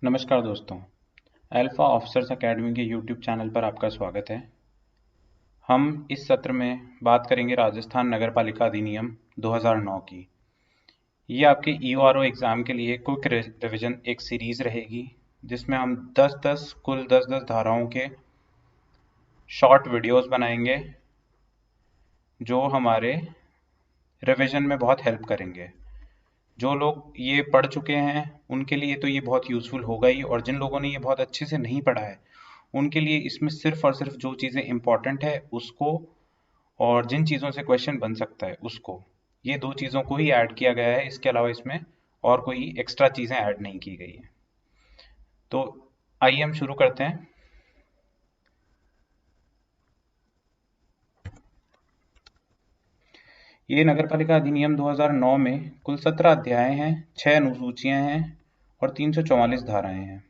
नमस्कार दोस्तों, alpha officers academy के यूट्यूब चैनल पर आपका स्वागत है। हम इस सत्र में बात करेंगे राजस्थान नगरपालिका अधिनियम 2009 की। ये आपके ईओआरओ एग्ज़ाम के लिए क्विक रिवीजन एक सीरीज़ रहेगी, जिसमें हम 10-10 कुल 10-10 धाराओं के शॉर्ट वीडियोस बनाएंगे, जो हमारे रिवीजन में बहुत हेल्प करेंगे। जो लोग ये पढ़ चुके हैं उनके लिए तो ये बहुत यूज़फुल होगा ही, और जिन लोगों ने ये बहुत अच्छे से नहीं पढ़ा है उनके लिए इसमें सिर्फ और सिर्फ जो चीज़ें इंपॉर्टेंट है उसको, और जिन चीज़ों से क्वेश्चन बन सकता है उसको, ये दो चीज़ों को ही ऐड किया गया है। इसके अलावा इसमें और कोई एक्स्ट्रा चीज़ें ऐड नहीं की गई हैं। तो आइए हम शुरू करते हैं। ये नगरपालिका अधिनियम 2009 में कुल 17 अध्याय हैं, 6 अनुसूचियां हैं और 344 धाराएं हैं।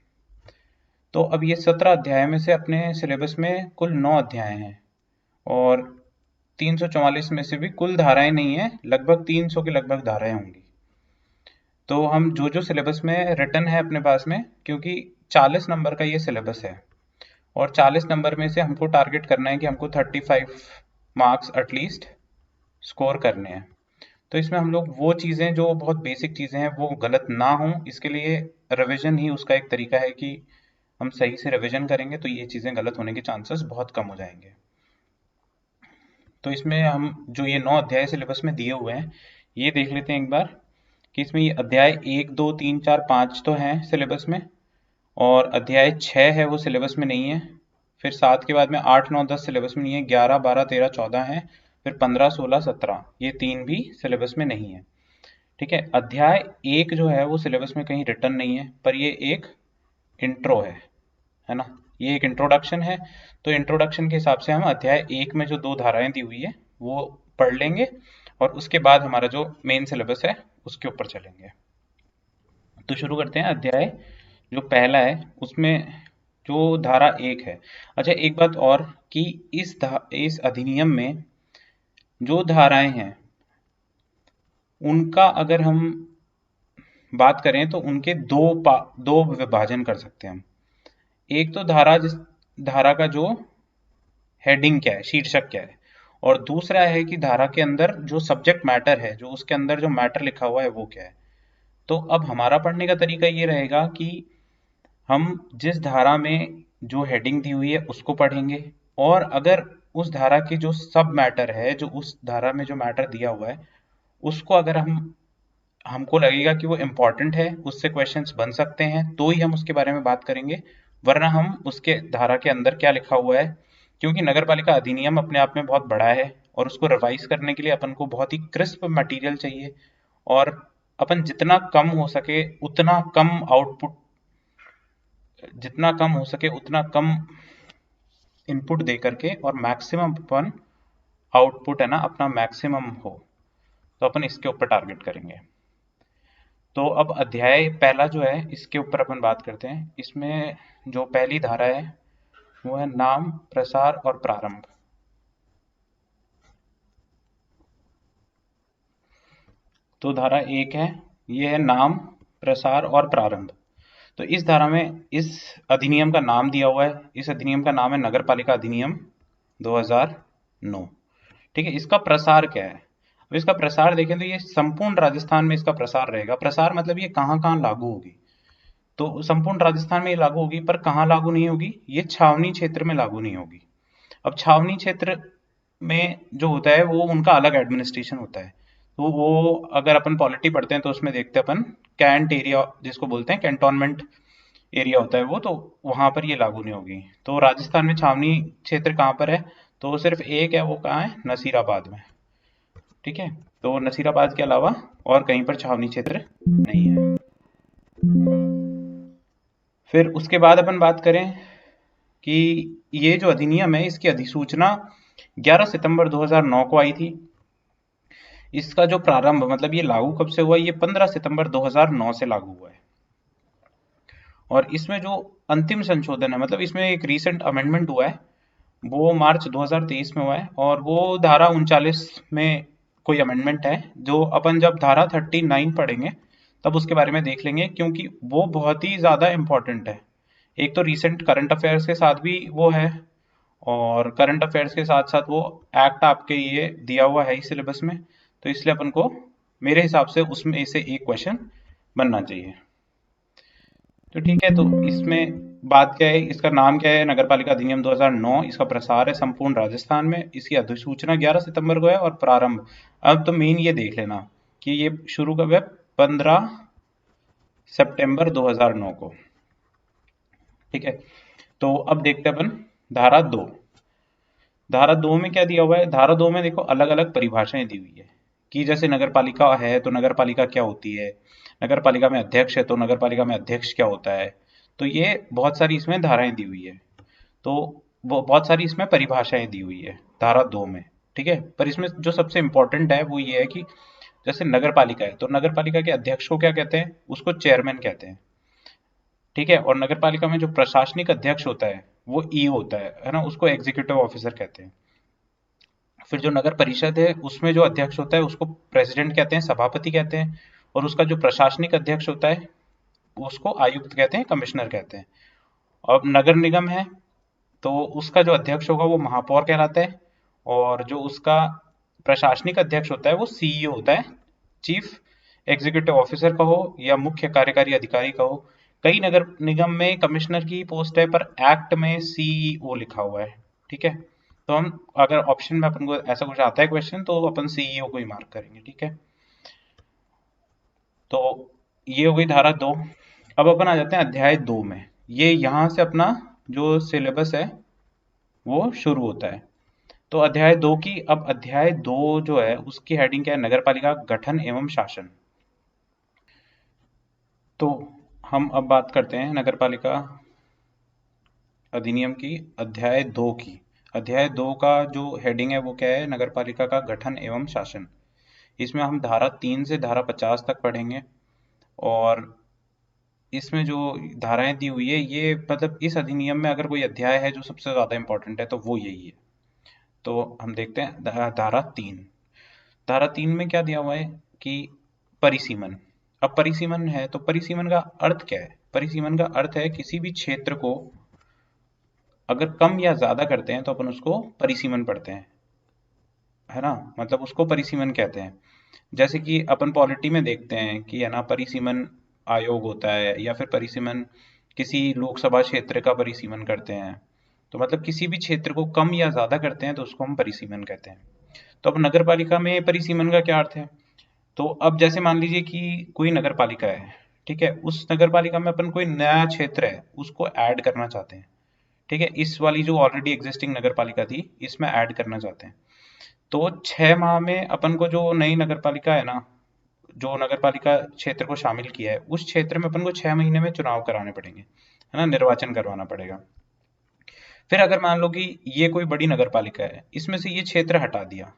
तो अब ये 17 अध्याय में से अपने सिलेबस में कुल 9 अध्याय हैं और 344 में से भी कुल धाराएं नहीं है, लगभग 300 के लगभग धाराएं होंगी। तो हम जो सिलेबस में रिटर्न है अपने पास में, क्योंकि 40 नंबर का ये सिलेबस है और 40 नंबर में से हमको टारगेट करना है कि हमको 35 मार्क्स एटलीस्ट स्कोर करने हैं। तो इसमें हम लोग वो चीज़ें जो बहुत बेसिक चीज़ें हैं वो गलत ना हों, इसके लिए रिवीजन ही उसका एक तरीका है कि हम सही से रिवीजन करेंगे तो ये चीज़ें गलत होने के चांसेस बहुत कम हो जाएंगे। तो इसमें हम जो ये 9 अध्याय सिलेबस में दिए हुए हैं ये देख लेते हैं एक बार, कि इसमें ये अध्याय 1, 2, 3, 4, 5 तो हैं सिलेबस में, और अध्याय 6 है वो सिलेबस में नहीं है। फिर 7 के बाद में 8, 9, 10 सिलेबस में नहीं है, 11, 12, 13, 14 है। फिर 15, 16, 17 ये 3 भी सिलेबस में नहीं है। ठीक है, अध्याय 1 जो है वो सिलेबस में कहीं रिटर्न नहीं है, पर ये एक इंट्रो है ना, ये एक इंट्रोडक्शन है। तो इंट्रोडक्शन के हिसाब से हम अध्याय 1 में जो 2 धाराएं दी हुई है वो पढ़ लेंगे और उसके बाद हमारा जो मेन सिलेबस है उसके ऊपर चलेंगे। तो शुरू करते हैं। अध्याय जो पहला है उसमें जो धारा 1 है। अच्छा, एक बात और कि इस अधिनियम में जो धाराएं हैं उनका अगर हम बात करें तो उनके दो विभाजन कर सकते हैं हम। एक तो जिस धारा का जो हेडिंग क्या है, शीर्षक क्या है, और दूसरा है कि धारा के अंदर जो सब्जेक्ट मैटर है, जो उसके अंदर जो मैटर लिखा हुआ है वो क्या है। तो अब हमारा पढ़ने का तरीका ये रहेगा कि हम जिस धारा में जो हेडिंग दी हुई है उसको पढ़ेंगे, और अगर उस धारा की जो सब मैटर है, जो उस धारा में जो मैटर दिया हुआ है उसको अगर हमको लगेगा कि वो इम्पोर्टेंट है, उससे क्वेश्चंस बन सकते हैं, तो ही हम उसके बारे में बात करेंगे। वरना हम उसके धारा के अंदर क्या लिखा हुआ है, क्योंकि नगरपालिका अधिनियम अपने आप में बहुत बड़ा है और उसको रिवाइज करने के लिए अपन को बहुत ही क्रिस्प मटेरियल चाहिए, और अपन जितना कम हो सके उतना कम आउटपुट, जितना कम हो सके उतना कम इनपुट दे करके और मैक्सिमम अपन आउटपुट है ना अपना मैक्सिमम हो, तो अपन इसके ऊपर टारगेट करेंगे। तो अब अध्याय पहला जो है इसके ऊपर अपन बात करते हैं। इसमें जो पहली धारा है वो है नाम, प्रसार और प्रारंभ। तो धारा 1 है, ये है नाम, प्रसार और प्रारंभ। तो इस धारा में इस अधिनियम का नाम दिया हुआ है, इस अधिनियम का नाम है नगरपालिका अधिनियम 2009। ठीक है, इसका प्रसार क्या है? अब इसका प्रसार देखें तो ये संपूर्ण राजस्थान में इसका प्रसार रहेगा। प्रसार मतलब ये कहाँ कहाँ लागू होगी, तो संपूर्ण राजस्थान में ये लागू होगी, पर कहाँ लागू नहीं होगी, ये छावनी क्षेत्र में लागू नहीं होगी। अब छावनी क्षेत्र में जो होता है वो उनका अलग एडमिनिस्ट्रेशन होता है। तो वो अगर अपन पॉलिटी पढ़ते हैं तो उसमें देखते हैं अपन कैंट एरिया जिसको बोलते हैं, कैंटोनमेंट एरिया होता है वो, तो वहां पर ये लागू नहीं होगी। तो राजस्थान में छावनी क्षेत्र कहाँ पर है, तो सिर्फ एक है, वो कहाँ है, नसीराबाद में। ठीक है, तो नसीराबाद के अलावा और कहीं पर छावनी क्षेत्र नहीं है। फिर उसके बाद अपन बात करें कि ये जो अधिनियम है इसकी अधिसूचना 11 सितंबर 2009 को आई थी। इसका जो प्रारंभ मतलब ये लागू कब से हुआ, ये 15 सितंबर 2009 से लागू हुआ है। और इसमें जो अंतिम संशोधन है, मतलब इसमें एक रीसेंट अमेंडमेंट हुआ है, वो मार्च 2023 में हुआ है, और वो धारा 39 में कोई अमेंडमेंट है, जो अपन जब धारा 39 पढ़ेंगे तब उसके बारे में देख लेंगे, क्योंकि वो बहुत ही ज़्यादा इम्पोर्टेंट है। एक तो रिसेंट करंट अफेयर्स के साथ भी वो है, और करंट अफेयर्स के साथ साथ वो एक्ट आपके ये दिया हुआ है इस सिलेबस में, तो इसलिए अपन को मेरे हिसाब से उसमें से एक क्वेश्चन बनना चाहिए। तो ठीक है, तो इसमें बात क्या है, इसका नाम क्या है, नगर पालिका अधिनियम 2009। इसका प्रसार है संपूर्ण राजस्थान में। इसकी अधिसूचना 11 सितंबर को है और प्रारंभ, अब तो मेन ये देख लेना कि ये शुरू कब है, 15 सितंबर 2009 को। ठीक है, तो अब देखते हैं अपन धारा 2। धारा 2 में क्या दिया हुआ है, धारा 2 में देखो अलग अलग परिभाषाएं दी हुई है कि जैसे नगर पालिका है तो नगर पालिका क्या होती है, नगर पालिका में अध्यक्ष है तो नगर पालिका में अध्यक्ष क्या होता है। तो ये बहुत सारी इसमें धाराएं दी हुई है, तो वो बहुत सारी इसमें परिभाषाएं दी हुई है धारा 2 में। ठीक है, पर इसमें जो सबसे इंपॉर्टेंट है वो ये है कि जैसे नगर पालिका है तो नगर पालिका के अध्यक्ष को क्या कहते हैं, उसको चेयरमैन कहते हैं। ठीक है, और नगर पालिका में जो प्रशासनिक अध्यक्ष होता है वो ई होता है ना, उसको एग्जीक्यूटिव ऑफिसर कहते हैं। फिर जो नगर परिषद है उसमें जो अध्यक्ष होता है उसको प्रेसिडेंट कहते हैं, सभापति कहते हैं, और उसका जो प्रशासनिक अध्यक्ष होता है उसको आयुक्त कहते हैं, कमिश्नर कहते हैं। अब नगर निगम है तो उसका जो अध्यक्ष होगा वो महापौर कहलाता है, और जो उसका प्रशासनिक अध्यक्ष होता है वो सीईओ होता है, चीफ एग्जीक्यूटिव ऑफिसर कहो या मुख्य कार्यकारी अधिकारी कहो। कई नगर निगम में कमिश्नर की पोस्ट है पर एक्ट में सीईओ लिखा हुआ है। ठीक है, तो हम अगर ऑप्शन में अपन को ऐसा कुछ आता है क्वेश्चन तो अपन सीईओ को ही मार्क करेंगे। ठीक है, तो ये हो गई धारा 2। अब अपन आ जाते हैं अध्याय 2 में। ये यहाँ से अपना जो सिलेबस है वो शुरू होता है। तो अध्याय 2 की, अब अध्याय 2 जो है उसकी हेडिंग क्या है, नगर पालिका गठन एवं शासन। तो हम अब बात करते हैं नगर पालिका अधिनियम की अध्याय 2 की। अध्याय 2 का जो हेडिंग है वो क्या है, नगर पालिका का गठन एवं शासन। इसमें हम धारा 3 से धारा 50 तक पढ़ेंगे, और इसमें जो धाराएं दी हुई है ये मतलब इस अधिनियम में अगर कोई अध्याय है जो सबसे ज्यादा इंपॉर्टेंट है तो वो यही है। तो हम देखते हैं धारा 3। धारा 3 में क्या दिया हुआ है कि परिसीमन। अब परिसीमन है तो परिसीमन का अर्थ क्या है, परिसीमन का अर्थ है किसी भी क्षेत्र को अगर कम या ज्यादा करते हैं तो अपन उसको परिसीमन पढ़ते हैं, है ना, मतलब उसको परिसीमन कहते हैं। जैसे कि अपन पॉलिटी में देखते हैं कि है ना, परिसीमन आयोग होता है, या फिर परिसीमन किसी लोकसभा क्षेत्र का परिसीमन करते हैं। तो मतलब किसी भी क्षेत्र को कम या ज्यादा करते हैं तो उसको हम परिसीमन कहते हैं। तो अब नगर पालिका में परिसीमन का क्या अर्थ है, तो अब जैसे मान लीजिए कि कोई नगर पालिका है, ठीक है, उस नगर पालिका में अपन कोई नया क्षेत्र है उसको ऐड करना चाहते हैं। ठीक है, इस वाली जो ऑलरेडी एग्जिस्टिंग नगर पालिका थी इसमें ऐड करना चाहते हैं। तो 6 माह में अपन को जो नई नगर पालिका है ना, जो नगर पालिका क्षेत्र को शामिल किया है उस क्षेत्र में अपन को 6 महीने में चुनाव कराने पड़ेंगे, है ना, निर्वाचन करवाना पड़ेगा। फिर अगर मान लो कि ये कोई बड़ी नगर पालिका है, इसमें से ये क्षेत्र हटा दिया,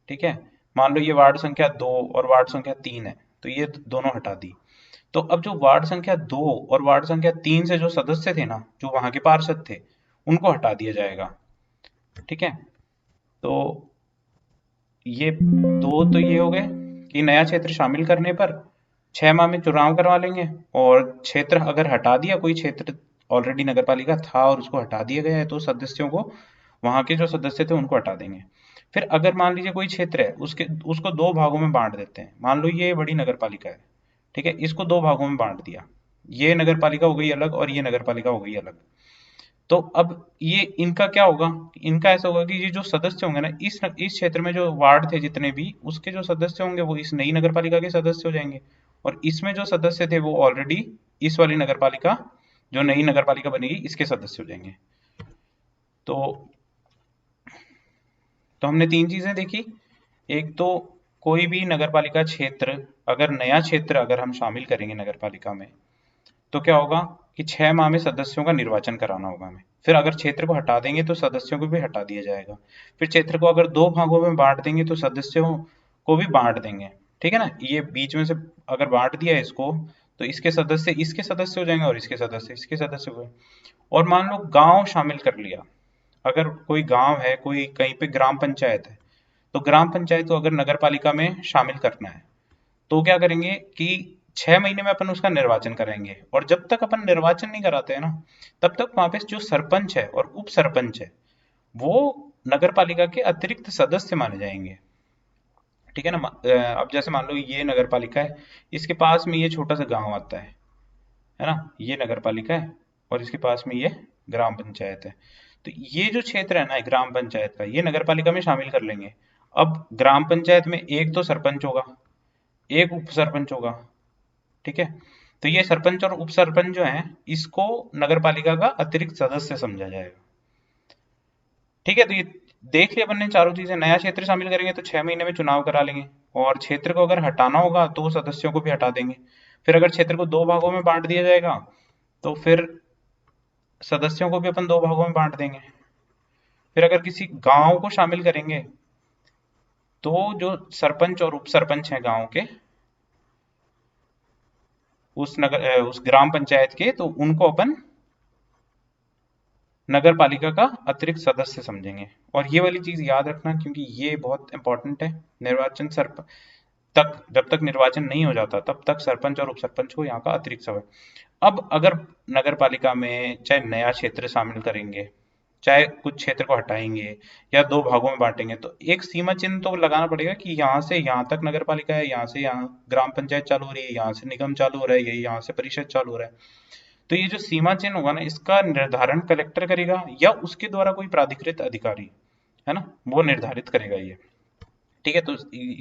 ठीक है, मान लो ये वार्ड संख्या 2 और वार्ड संख्या 3 है, तो ये दोनों हटा दी। तो अब जो वार्ड संख्या 2 और वार्ड संख्या 3 से जो सदस्य थे ना, जो वहां के पार्षद थे, उनको हटा दिया जाएगा। ठीक है, तो ये दो तो ये हो गए कि नया क्षेत्र शामिल करने पर 6 माह में चुनाव करवा लेंगे, और क्षेत्र अगर हटा दिया, कोई क्षेत्र ऑलरेडी नगर पालिका था और उसको हटा दिया गया है तो सदस्यों को, वहां के जो सदस्य थे उनको हटा देंगे। फिर अगर मान लीजिए कोई क्षेत्र है उसके उसको 2 भागों में बांट देते हैं, मान लो ये बड़ी नगर पालिका है, ठीक है, इसको 2 भागों में बांट दिया, ये नगर पालिका हो गई अलग और ये नगर पालिका हो गई अलग। तो अब ये इनका क्या होगा, इनका ऐसा होगा कि ये जो सदस्य होंगे ना, इस क्षेत्र में जो वार्ड थे जितने भी, उसके जो सदस्य होंगे वो इस नई नगर पालिका के सदस्य हो जाएंगे, और इसमें जो सदस्य थे वो ऑलरेडी इस वाली नगर पालिका, जो नई नगर पालिका बनेगी, इसके सदस्य हो जाएंगे। तो हमने 3 चीजें देखी। एक तो कोई भी नगर पालिका क्षेत्र, अगर नया क्षेत्र अगर हम शामिल करेंगे नगर पालिका में तो क्या होगा कि 6 माह में सदस्यों का निर्वाचन कराना होगा हमें। फिर अगर क्षेत्र को हटा देंगे तो सदस्यों को भी हटा दिया जाएगा। फिर क्षेत्र को अगर 2 भागों में बांट देंगे तो सदस्यों को भी बांट देंगे। ठीक है ना, ये बीच में से अगर बांट दिया है इसको, तो इसके सदस्य हो जाएंगे और इसके सदस्य हो गए। और मान लो गांव शामिल कर लिया, अगर कोई गांव है, कोई कहीं पे ग्राम पंचायत है, तो ग्राम पंचायत को अगर नगर पालिका में शामिल करना है तो क्या करेंगे कि 6 महीने में अपन उसका निर्वाचन कराएंगे, और जब तक अपन निर्वाचन नहीं कराते हैं ना, तब तक वहां पे जो सरपंच है और उप सरपंच है वो नगर पालिका के अतिरिक्त सदस्य माने जाएंगे। ठीक है ना। अब जैसे मान लो ये नगर पालिका है, इसके पास में ये छोटा सा गांव आता है ना, ये नगर पालिका है और इसके पास में ये ग्राम पंचायत है। तो ये जो क्षेत्र है ना ग्राम पंचायत का, ये नगर पालिका में शामिल कर लेंगे। अब ग्राम पंचायत में एक तो सरपंच होगा, एक उप सरपंच होगा। ठीक है, तो ये सरपंच और उप सरपंच जो है इसको नगर पालिका का अतिरिक्त सदस्य समझा जाएगा। ठीक है, तो ये देख लिया अपन ने चारों चीजें। नया क्षेत्र शामिल करेंगे तो 6 महीने में चुनाव करा लेंगे, और क्षेत्र को अगर हटाना होगा तो सदस्यों को भी हटा देंगे। फिर अगर क्षेत्र को 2 भागों में बांट दिया जाएगा तो फिर सदस्यों को भी अपन 2 भागों में बांट देंगे। फिर अगर किसी गांव को शामिल करेंगे तो जो सरपंच और उप सरपंच हैं गांव के, उस ग्राम पंचायत के, तो उनको अपन नगर पालिका का अतिरिक्त सदस्य समझेंगे। और ये वाली चीज याद रखना क्योंकि ये बहुत इंपॉर्टेंट है। निर्वाचन तक, जब तक निर्वाचन नहीं हो जाता तब तक सरपंच और उप सरपंच को यहाँ का अतिरिक्त समय। अब अगर नगर पालिका में चाहे नया क्षेत्र शामिल करेंगे, चाहे कुछ क्षेत्र को हटाएंगे या 2 भागों में बांटेंगे, तो एक सीमा चिन्ह तो लगाना पड़ेगा कि यहाँ से यहाँ तक नगर पालिका है, यहाँ से यहाँ ग्राम पंचायत चालू हो रही है, यहाँ से निगम चालू हो रहा है, ये यहाँ से परिषद चालू हो रहा है। तो ये जो सीमा चिन्ह होगा ना, इसका निर्धारण कलेक्टर करेगा या उसके द्वारा कोई प्राधिकृत अधिकारी है ना, वो निर्धारित करेगा ये। ठीक है, तो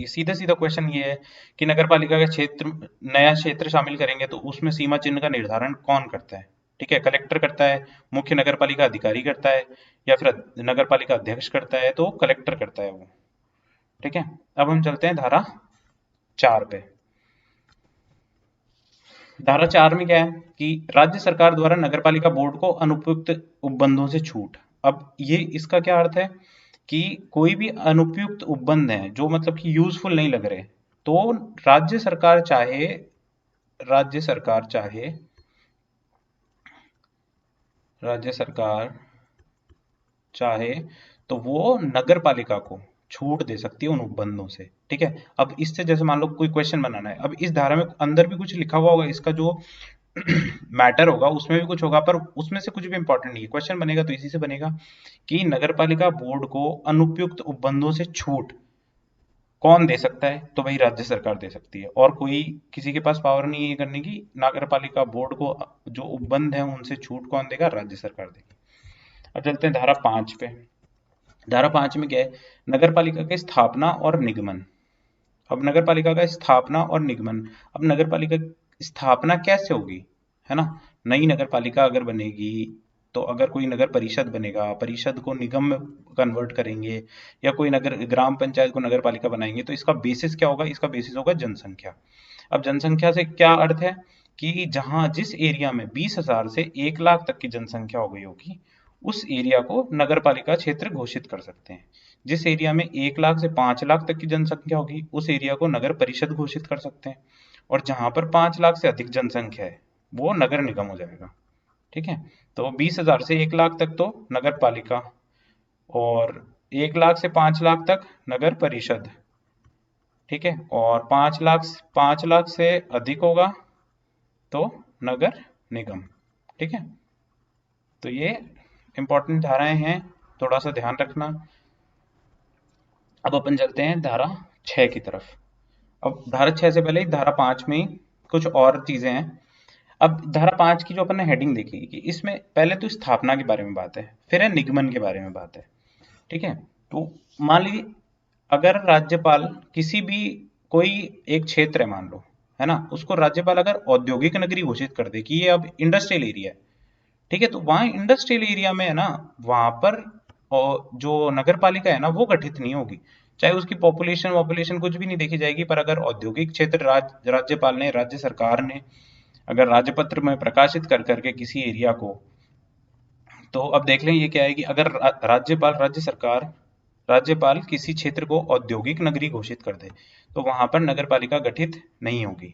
सीधा सीधा क्वेश्चन ये है कि नगर पालिका का क्षेत्र, नया क्षेत्र शामिल करेंगे तो उसमें सीमा चिन्ह का निर्धारण कौन करता है? ठीक है, कलेक्टर करता है, मुख्य नगर पालिका अधिकारी करता है, या फिर नगर पालिका अध्यक्ष करता है, तो कलेक्टर करता है वो। ठीक है, अब हम चलते हैं धारा 4 पे। धारा 4 में क्या है कि राज्य सरकार द्वारा नगरपालिका बोर्ड को अनुपयुक्त उपबंधों से छूट। अब ये इसका क्या अर्थ है कि कोई भी अनुपयुक्त उपबंध है जो मतलब कि यूजफुल नहीं लग रहे, तो राज्य सरकार चाहे राज्य सरकार चाहे तो वो नगर पालिका को छूट दे सकती है उन उपबंधों से। ठीक है, अब इससे जैसे मान लो कोई क्वेश्चन बनाना है, अब इस धारा में अंदर भी कुछ लिखा हुआ होगा, इसका जो मैटर होगा उसमें भी कुछ होगा, पर उसमें से कुछ भी इंपॉर्टेंट नहीं है। क्वेश्चन बनेगा तो इसी से बनेगा कि नगरपालिका बोर्ड को अनुपयुक्त उपबंधों से छूट कौन दे सकता है? तो भाई राज्य सरकार दे सकती है, और कोई किसी के पास पावर नहीं है करने की। नगरपालिका बोर्ड को जो उपबंध है उनसे छूट कौन देगा? राज्य सरकार देगी। अब चलते हैं धारा 5 पे। धारा 5 में क्या है? नगरपालिका की स्थापना और निगमन। अब नगरपालिका का स्थापना और निगमन, अब नगरपालिका स्थापना कैसे होगी, है ना? नई नगरपालिका अगर बनेगी तो अगर कोई नगर परिषद बनेगा, परिषद को निगम में कन्वर्ट करेंगे, या कोई नगर ग्राम पंचायत को नगर पालिका बनाएंगे, तो इसका बेसिस क्या होगा? इसका बेसिस होगा जनसंख्या। अब जनसंख्या से क्या अर्थ है कि जहां जिस एरिया में 20,000 से 1 लाख तक की जनसंख्या हो गई होगी, उस एरिया को नगर पालिका क्षेत्र घोषित कर सकते हैं। जिस एरिया में 1 लाख से 5 लाख तक की जनसंख्या होगी, उस एरिया को नगर परिषद घोषित कर सकते हैं। और जहां पर 5 लाख से अधिक जनसंख्या है वो नगर निगम हो जाएगा। ठीक है, तो 20,000 से 1 लाख तक तो नगर पालिका, और 1 लाख से 5 लाख तक नगर परिषद। ठीक है, और 5 लाख से अधिक होगा तो नगर निगम। ठीक है, तो ये इंपॉर्टेंट धाराएं हैं, थोड़ा सा ध्यान रखना। अब अपन चलते हैं धारा 6 की तरफ। अब धारा 6 से पहले धारा 5 में कुछ और चीजें हैं। अब धारा 5 की जो अपन ने हेडिंग देखी कि इसमें पहले तो स्थापना के बारे में बात है, फिर है निगमन के बारे में बात है। ठीक है, तो मान लीजिए अगर राज्यपाल किसी भी कोई एक क्षेत्र है मान लो, है ना, उसको राज्यपाल अगर औद्योगिक नगरी घोषित कर दे कि ये अब इंडस्ट्रियल एरिया है, ठीक है, तो वहां इंडस्ट्रियल एरिया में है ना, वहां पर जो नगर पालिका है ना वो गठित नहीं होगी, चाहे उसकी पॉपुलेशन कुछ भी नहीं देखी जाएगी। पर अगर औद्योगिक क्षेत्र राज्यपाल ने, राज्य सरकार ने अगर राजपत्र में प्रकाशित कर करके किसी एरिया को, तो अब देख लें ये क्या है कि अगर राज्यपाल किसी क्षेत्र को औद्योगिक नगरी घोषित कर दे तो वहां पर नगर पालिका गठित नहीं होगी।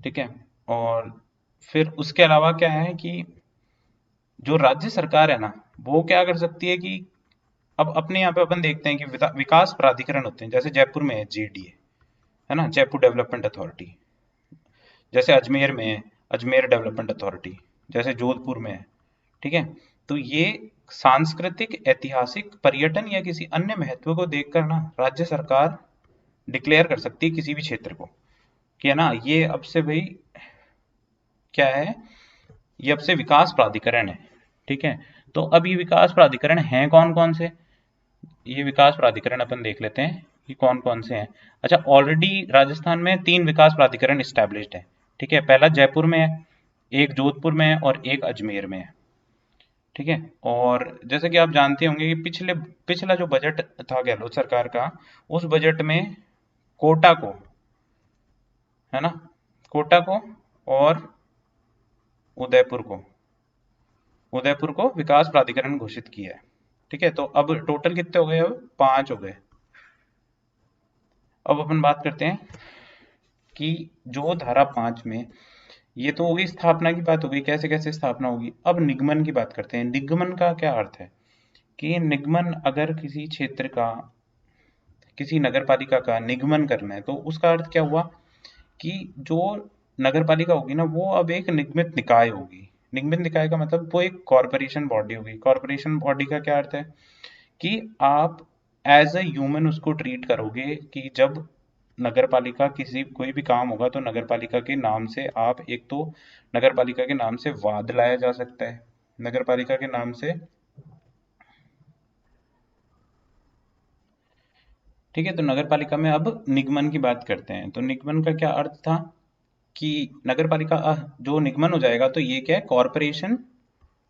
ठीक है, और फिर उसके अलावा क्या है कि जो राज्य सरकार है ना वो क्या कर सकती है कि अब अपने यहाँ पे अपन देखते हैं कि विकास प्राधिकरण होते हैं, जैसे जयपुर में है JDA, है ना, जयपुर डेवलपमेंट अथॉरिटी। जैसे अजमेर में है अजमेर डेवलपमेंट अथॉरिटी, जैसे जोधपुर में है। ठीक है, तो ये सांस्कृतिक, ऐतिहासिक, पर्यटन या किसी अन्य महत्व को देखकर ना राज्य सरकार डिक्लेयर कर सकती है किसी भी क्षेत्र को कि है ना ये अब से भाई क्या है, ये अब से विकास प्राधिकरण है। ठीक है, तो अब ये विकास प्राधिकरण हैं कौन कौन से, ये विकास प्राधिकरण अपन देख लेते हैं कि कौन कौन से हैं। अच्छा, ऑलरेडी राजस्थान में 3 विकास प्राधिकरण इस्टेब्लिश्ड है। ठीक है, पहला जयपुर में है, एक जोधपुर में है और एक अजमेर में है। ठीक है, और जैसे कि आप जानते होंगे कि पिछला जो बजट था गहलोत सरकार का, उस बजट में कोटा को, है ना, कोटा को और उदयपुर को विकास प्राधिकरण घोषित किया है। ठीक है, तो अब टोटल कितने हो गए, अब 5 हो गए। अब अपन बात करते हैं कि जो धारा 5 में, ये तो होगी स्थापना की बात होगी, कैसे कैसे स्थापना होगी। अब निगमन की बात करते हैं। निगमन का क्या अर्थ है कि निगमन, अगर किसी क्षेत्र का, किसी नगर पालिका का निगमन करना है तो उसका अर्थ क्या हुआ कि जो नगर पालिका होगी ना वो अब एक निगमित निकाय होगी। निगमित निकाय का मतलब वो एक कॉरपोरेशन बॉडी होगी। कॉरपोरेशन बॉडी का क्या अर्थ है कि आप एज अ ह्यूमन उसको ट्रीट करोगे कि जब नगर पालिका किसी कोई भी काम होगा तो नगर पालिका के नाम से, आप एक तो नगर पालिका के नाम से वाद लाया जा सकता है, नगर पालिका के नाम से। ठीक है, तो नगर पालिका में अब निगमन की बात करते हैं। तो निगमन का क्या अर्थ था कि नगर पालिका जो निगमन हो जाएगा तो ये क्या है,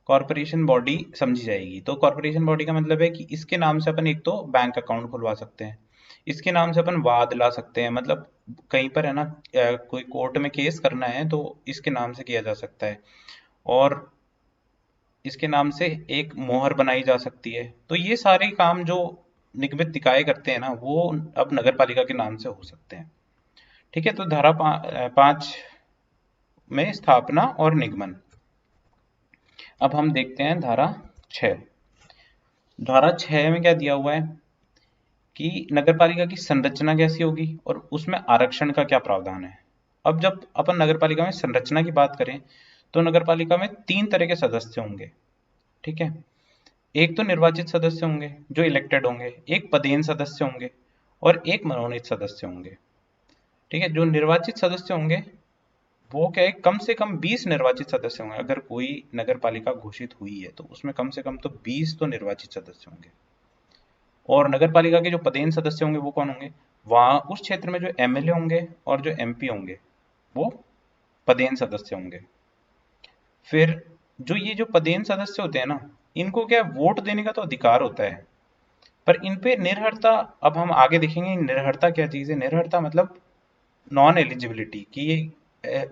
कॉरपोरेशन बॉडी समझी जाएगी। तो कॉरपोरेशन बॉडी का मतलब है कि इसके नाम से अपन एक तो बैंक अकाउंट खुलवा सकते हैं, इसके नाम से अपन वाद ला सकते हैं, मतलब कहीं पर है ना कोई कोर्ट में केस करना है तो इसके नाम से किया जा सकता है, और इसके नाम से एक मोहर बनाई जा सकती है। तो ये सारे काम जो निगमित निकाय करते हैं ना वो अब नगर पालिका के नाम से हो सकते हैं। ठीक है, तो धारा 5 में स्थापना और निगमन। अब हम देखते हैं धारा 6। धारा 6 में क्या दिया हुआ है कि नगरपालिका की संरचना कैसी होगी और उसमें आरक्षण का क्या प्रावधान है। अब जब अपन नगरपालिका में संरचना की बात करें तो नगरपालिका में 3 तरह के सदस्य होंगे। ठीक है, एक तो निर्वाचित सदस्य होंगे जो इलेक्टेड होंगे, एक पदेन सदस्य होंगे और एक मनोनीत सदस्य होंगे। ठीक है, जो निर्वाचित सदस्य होंगे वो क्या है, कम से कम 20 निर्वाचित सदस्य होंगे। अगर कोई नगर पालिका घोषित हुई है तो उसमें कम से कम तो 20 तो निर्वाचित सदस्य होंगे। और नगर पालिका के जो पदेन सदस्य होंगे वो कौन होंगे, वहां उस क्षेत्र में जो एमएलए होंगे और जो एमपी होंगे वो पदेन सदस्य होंगे। फिर जो ये जो पदेन सदस्य होते हैं ना, इनको क्या वोट देने का तो अधिकार होता है, पर इन पे निर्भरता, अब हम आगे देखेंगे निर्भरता क्या चीज है। निर्भरता मतलब नॉन एलिजिबिलिटी, कि ये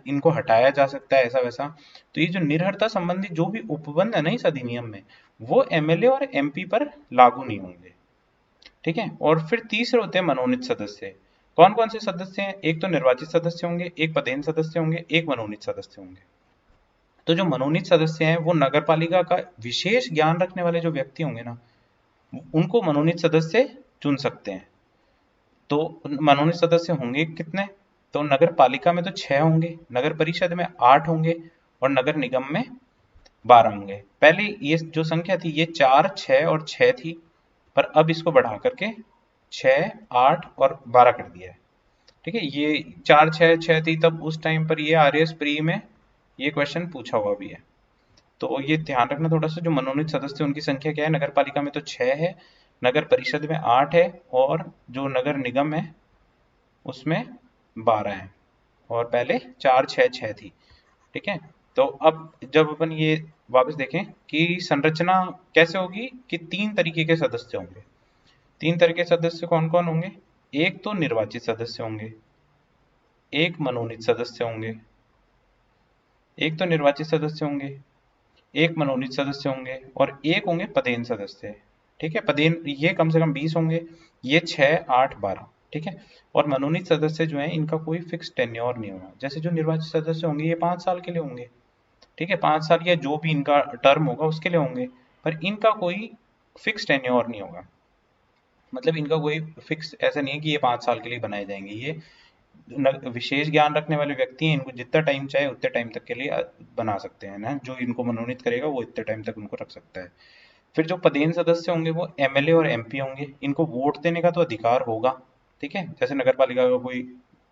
इनको हटाया जा सकता है ऐसा वैसा। तो ये जो निर्भरता संबंधी जो भी उपबंध है ना इस अधिनियम में, वो एमएलए और एमपी पर लागू नहीं होंगे। ठीक है, और फिर तीसरे होते हैं मनोनीत सदस्य। कौन कौन से सदस्य हैं, एक तो निर्वाचित सदस्य होंगे, एक पदेन सदस्य होंगे, एक मनोनीत सदस्य होंगे। तो जो मनोनीत सदस्य हैं वो नगर पालिका का विशेष ज्ञान रखने वाले जो व्यक्ति होंगे ना, उनको मनोनीत सदस्य चुन सकते हैं। तो मनोनीत सदस्य होंगे कितने, तो नगर पालिका में तो 6 होंगे, नगर परिषद में 8 होंगे और नगर निगम में 12 होंगे। पहले ये जो संख्या थी ये 4, 6 और 6 थी, पर अब इसको बढ़ा करके 6, 8 और 12 कर दिया है। ठीक है, ये 4, 6, 6 थी तब उस टाइम पर, ये आरएएस प्री में ये क्वेश्चन पूछा हुआ भी है। तो ये ध्यान रखना थोड़ा सा, जो मनोनीत सदस्य उनकी संख्या क्या है, नगर पालिका में तो 6 है, नगर परिषद में 8 है और जो नगर निगम है उसमें 12 है, और पहले 4, 6, 6 थी। ठीक है, तो अब जब अपन ये वापस देखें कि संरचना कैसे होगी, कि 3 तरीके के सदस्य होंगे। 3 तरह के सदस्य कौन कौन होंगे, एक तो निर्वाचित सदस्य होंगे, एक मनोनीत सदस्य होंगे, एक तो निर्वाचित सदस्य होंगे, एक मनोनीत सदस्य होंगे और एक होंगे पदेन सदस्य। ठीक है, पदेन ये कम से कम 20 होंगे, ये 6, 8, 12। ठीक है, और मनोनीत सदस्य जो है इनका कोई फिक्स टेन्योर नहीं होगा। जैसे जो निर्वाचित सदस्य होंगे ये 5 साल के लिए होंगे। ठीक है, 5 साल या जो भी इनका टर्म होगा उसके लिए होंगे, पर इनका कोई फिक्स टेन्योर नहीं होगा। मतलब इनका कोई फिक्स ऐसा नहीं है कि ये 5 साल के लिए बनाए जाएंगे। ये विशेष ज्ञान रखने वाले व्यक्ति हैं, इनको जितना टाइम चाहे उतने टाइम तक के लिए बना सकते हैं ना, जो इनको मनोनीत करेगा वो इतने टाइम तक उनको रख सकता है। फिर जो पदेन सदस्य होंगे वो एमएलए और एमपी होंगे, इनको वोट देने का तो अधिकार होगा, ठीक है, जैसे नगर पालिका का कोई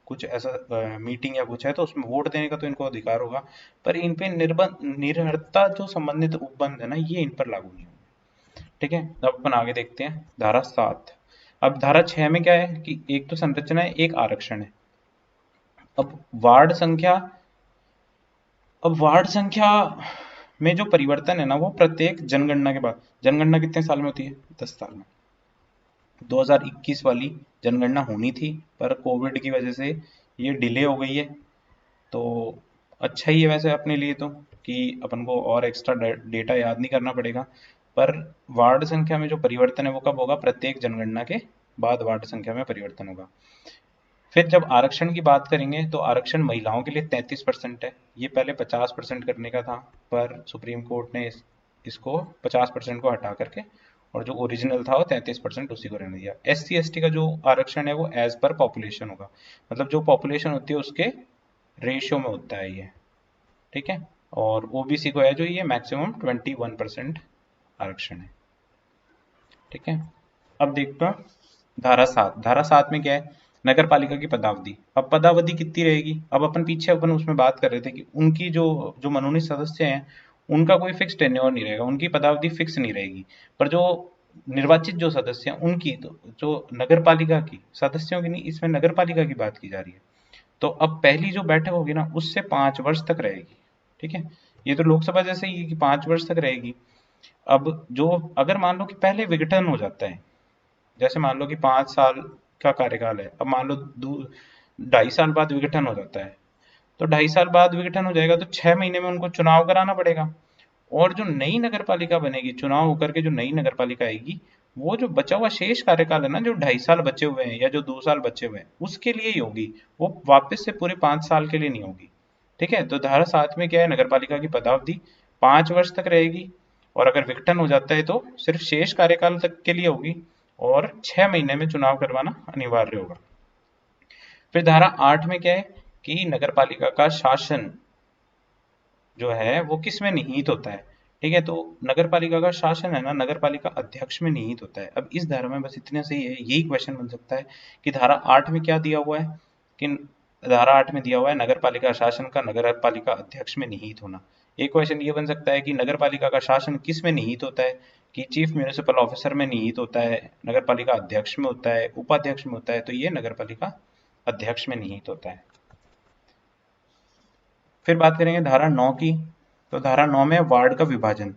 कुछ ऐसा मीटिंग या कुछ है तो उसमें वोट देने का तो इनको अधिकार होगा, पर इन पे निर्बंध निर्भरता जो संबंधित उपबंध है ना, ये इन पर लागू नहीं होंगे, ठीक है। अब अपन आगे देखते हैं धारा 7। अब धारा 6 में क्या है कि एक तो संरचना है, एक आरक्षण है। अब वार्ड संख्या अब वार्ड संख्या में जो परिवर्तन है ना, वो प्रत्येक जनगणना के बाद, जनगणना कितने साल में होती है, 10 साल में। 2021 वाली जनगणना होनी थी, पर कोविड की वजह से ये डिले हो गई है। तो अच्छा ही है वैसे अपने लिए तो, कि अपन को और एक्स्ट्रा डेटा याद नहीं करना पड़ेगा। पर वार्ड संख्या में जो परिवर्तन है वो कब होगा, प्रत्येक जनगणना के बाद वार्ड संख्या में परिवर्तन होगा। फिर जब आरक्षण की बात करेंगे तो आरक्षण महिलाओं के लिए 33% है। ये पहले 50% करने का था, पर सुप्रीम कोर्ट ने इसको 50% को हटा करके, और जो ओरिजिनल था वो 33% उसी को रहने दिया। SC ST का जो आरक्षण है वो एज पर पॉपुलेशन होगा, मतलब जो पॉपुलेशन होती है उसके रेशियो में होता है ये, ठीक है। और OBC को है जो ये मैक्सिमम 21% आरक्षण है, ठीक है। अब देखते हैं धारा 7 में क्या है, नगर पालिका की पदावधि। अब पदावधि कितनी रहेगी, अब अपन पीछे अपन उसमें बात कर रहे थे कि उनकी जो जो मनोनीत सदस्य हैं उनका कोई फिक्स टेन्योर नहीं रहेगा, उनकी पदावधि फिक्स नहीं रहेगी। पर जो निर्वाचित जो सदस्य हैं उनकी, तो जो नगर पालिका की सदस्यों की नहीं, इसमें नगर पालिका की बात की जा रही है। तो अब पहली जो बैठक होगी ना उससे 5 वर्ष तक रहेगी, ठीक है। ये तो लोकसभा जैसे ही है कि 5 वर्ष तक रहेगी। अब जो अगर मान लो कि पहले विघटन हो जाता है, जैसे मान लो कि 5 साल का कार्यकाल है, अब मान लो 2.5 साल बाद विघटन हो जाता है, तो 2.5 साल बाद विघटन हो जाएगा तो 6 महीने में उनको चुनाव कराना पड़ेगा। और जो नई नगर पालिका बनेगी, चुनाव होकर के जो नई नगर पालिका आएगी, वो जो बचा हुआ शेष कार्यकाल है ना, जो 2.5 साल बचे हुए हैं या जो 2 साल बचे हुए हैं उसके लिए ही होगी, वो वापस से पूरे 5 साल के लिए नहीं होगी, ठीक है। तो धारा 7 में क्या है, नगर पालिका की पदावधि 5 वर्ष तक रहेगी, और अगर विघटन हो जाता है तो सिर्फ शेष कार्यकाल तक के लिए होगी, और 6 महीने में चुनाव करवाना अनिवार्य होगा। फिर धारा 8 में क्या है कि नगर पालिका का शासन जो है वो किस में निहित होता है, ठीक है। तो नगर पालिका का शासन है ना, नगर पालिका अध्यक्ष में निहित होता है। अब इस धारा में बस इतने से ही है, यही क्वेश्चन बन सकता है कि धारा 8 में क्या दिया हुआ है, कि धारा 8 में दिया हुआ है नगर पालिका शासन का नगर पालिका अध्यक्ष में निहित होना। एक क्वेश्चन ये बन सकता है कि नगर पालिका का शासन किस में निहित होता है, कि चीफ म्यूनिसिपल ऑफिसर में निहित होता है, नगर पालिका अध्यक्ष में होता है, उपाध्यक्ष में होता है, तो ये नगर पालिका अध्यक्ष में निहित होता है। फिर बात करेंगे धारा 9 की। तो धारा 9 में वार्ड का विभाजन।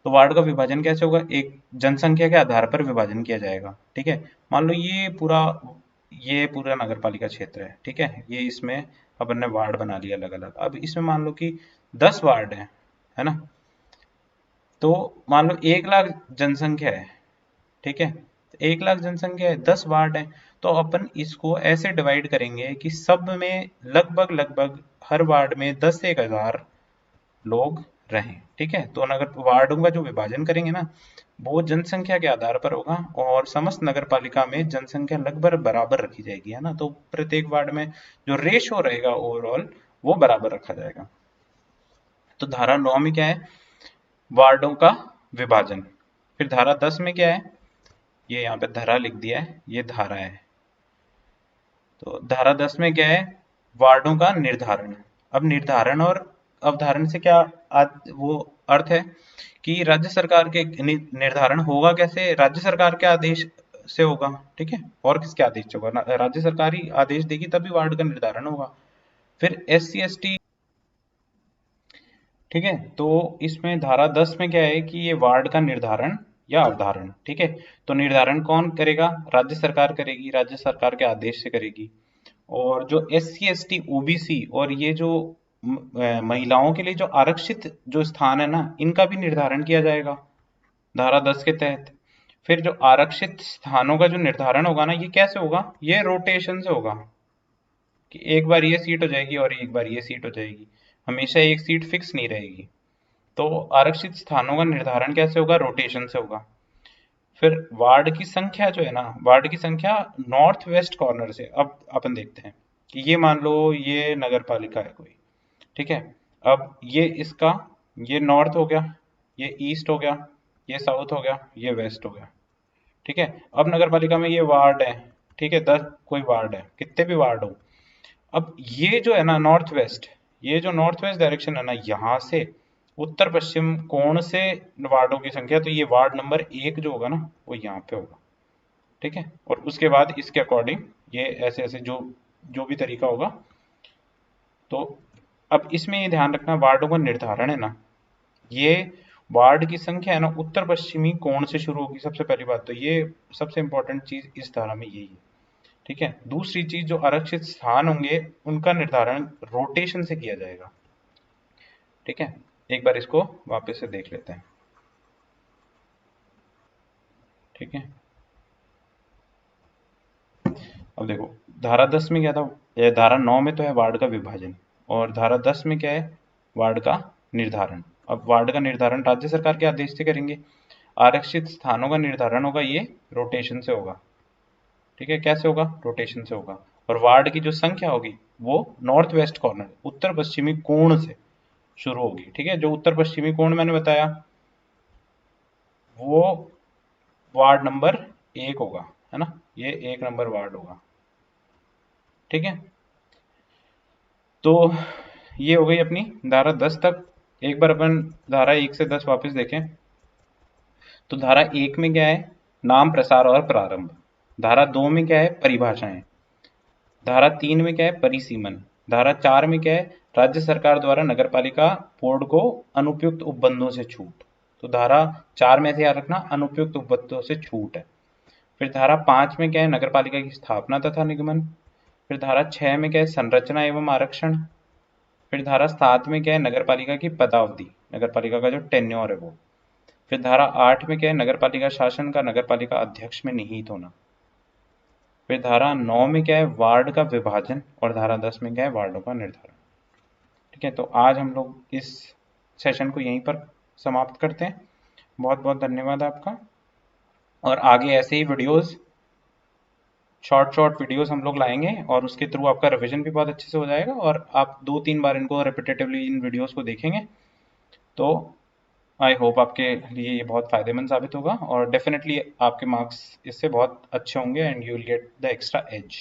तो वार्ड का विभाजन कैसे होगा, एक जनसंख्या के आधार पर विभाजन किया जाएगा, ठीक है। मान लो ये पूरा नगर पालिका क्षेत्र है, ठीक है, ये इसमें अपन ने वार्ड बना लिया अलग अलग। अब इसमें मान लो कि 10 वार्ड है ना, तो मान लो 1 लाख जनसंख्या है, ठीक है, 1 लाख जनसंख्या है, 10 वार्ड है, तो अपन इसको ऐसे डिवाइड करेंगे कि सब में लगभग लगभग हर वार्ड में 10 से 1,000 लोग रहें, ठीक है। तो नगर वार्डों का जो विभाजन करेंगे ना, वो जनसंख्या के आधार पर होगा, और समस्त नगर पालिका में जनसंख्या लगभग बराबर रखी जाएगी, है ना। तो प्रत्येक वार्ड में जो रेशो रहेगा ओवरऑल वो बराबर रखा जाएगा। तो धारा 9 में क्या है, वार्डों का विभाजन। फिर धारा 10 में क्या है, ये यहाँ पे धारा लिख दिया है, ये धारा है। तो धारा 10 में क्या है, वार्डों का निर्धारण। अब निर्धारण और अवधारण से क्या वो अर्थ है कि राज्य सरकार के निर्धारण होगा कैसे, राज्य सरकार के आदेश से होगा, ठीक है, और किसके आदेश से होगा, राज्य सरकार ही आदेश देगी तभी वार्ड का निर्धारण होगा। फिर SC ST, ठीक है। तो इसमें धारा 10 में क्या है कि ये वार्ड का निर्धारण या अवधारण, ठीक है। तो निर्धारण कौन करेगा, राज्य सरकार करेगी, राज्य सरकार के आदेश से करेगी। और जो SC ST OBC और ये जो महिलाओं के लिए जो आरक्षित जो स्थान है ना, इनका भी निर्धारण किया जाएगा धारा 10 के तहत। फिर जो आरक्षित स्थानों का जो निर्धारण होगा ना, ये कैसे होगा, ये रोटेशन से होगा, कि एक बार ये सीट हो जाएगी और एक बार ये सीट हो जाएगी, हमेशा एक सीट फिक्स नहीं रहेगी। तो आरक्षित स्थानों का निर्धारण कैसे होगा, रोटेशन से होगा। फिर वार्ड की संख्या जो है ना, वार्ड की संख्या नॉर्थ वेस्ट कॉर्नर से, अब अपन देखते हैं कि ये मान लो ये नगर पालिका है कोई, ठीक है। अब ये नॉर्थ हो गया, ये ईस्ट हो गया, ये साउथ हो गया, ये वेस्ट हो गया, ठीक है। अब नगर पालिका में ये वार्ड है, ठीक है, 10 कोई वार्ड है, कितने भी वार्ड हो। अब ये जो है ना नॉर्थ वेस्ट, ये जो नॉर्थ वेस्ट डायरेक्शन है ना, यहाँ से उत्तर पश्चिम कोण से वार्डों की संख्या, तो ये वार्ड नंबर 1 जो होगा ना वो यहाँ पे होगा, ठीक है। और उसके बाद इसके अकॉर्डिंग ये ऐसे ऐसे जो जो भी तरीका होगा। तो अब इसमें ये ध्यान रखना, वार्डों का निर्धारण है ना, ये वार्ड की संख्या है ना उत्तर पश्चिमी कोण से शुरू होगी, सबसे पहली बात तो ये सबसे इंपॉर्टेंट चीज इस धारा में यही है, ठीक है। दूसरी चीज, जो आरक्षित स्थान होंगे उनका निर्धारण रोटेशन से किया जाएगा, ठीक है। एक बार इसको वापस से देख लेते हैं, ठीक है। अब देखो, धारा 10 में क्या था, धारा 9 में तो है वार्ड का विभाजन, और धारा 10 में क्या है, वार्ड का निर्धारण। अब वार्ड का निर्धारण राज्य सरकार के आदेश से करेंगे। आरक्षित स्थानों का निर्धारण होगा ये रोटेशन से होगा, ठीक है। कैसे होगा, रोटेशन से होगा। और वार्ड की जो संख्या होगी वो नॉर्थ वेस्ट कॉर्नर, उत्तर पश्चिमी कोण से शुरू होगी, ठीक है। जो उत्तर पश्चिमी कोण मैंने बताया वो वार्ड नंबर 1 होगा, है ना, ये 1 नंबर वार्ड होगा, ठीक है। तो ये हो गई अपनी धारा 10 तक। एक बार अपन धारा 1 से 10 वापस देखें, तो धारा 1 में क्या है, नाम, प्रसार और प्रारंभ। धारा 2 में क्या है, परिभाषाएं। धारा 3 में क्या है, परिसीमन। धारा 4 में क्या है, राज्य सरकार द्वारा नगरपालिका बोर्ड को अनुपयुक्त उपबंधों से छूट। तो धारा 4 में से याद रखना, अनुपयुक्त उपबंधों से छूट है। फिर धारा 5 में क्या है, नगरपालिका की स्थापना तथा निगमन। फिर धारा 6 में क्या है, संरचना एवं आरक्षण। फिर धारा 7 में क्या है, नगरपालिका की पदावधि, नगरपालिका का जो टेन्योर है वो। फिर धारा 8 में क्या है, नगरपालिका शासन का नगरपालिका अध्यक्ष में निहित होना। फिर धारा 9 में क्या है, वार्ड का विभाजन। और धारा 10 में क्या है, वार्डों का निर्धारण, ठीक है। तो आज हम लोग इस सेशन को यहीं पर समाप्त करते हैं। बहुत बहुत धन्यवाद आपका। और आगे ऐसे ही वीडियोस, शॉर्ट वीडियोस हम लोग लाएंगे, और उसके थ्रू आपका रिवीजन भी बहुत अच्छे से हो जाएगा, और आप 2-3 बार इनको रिपीटेटिवली इन वीडियोस को देखेंगे तो आई होप आपके लिए ये बहुत फ़ायदेमंद साबित होगा, और डेफिनेटली आपके मार्क्स इससे बहुत अच्छे होंगे and you will get the extra as.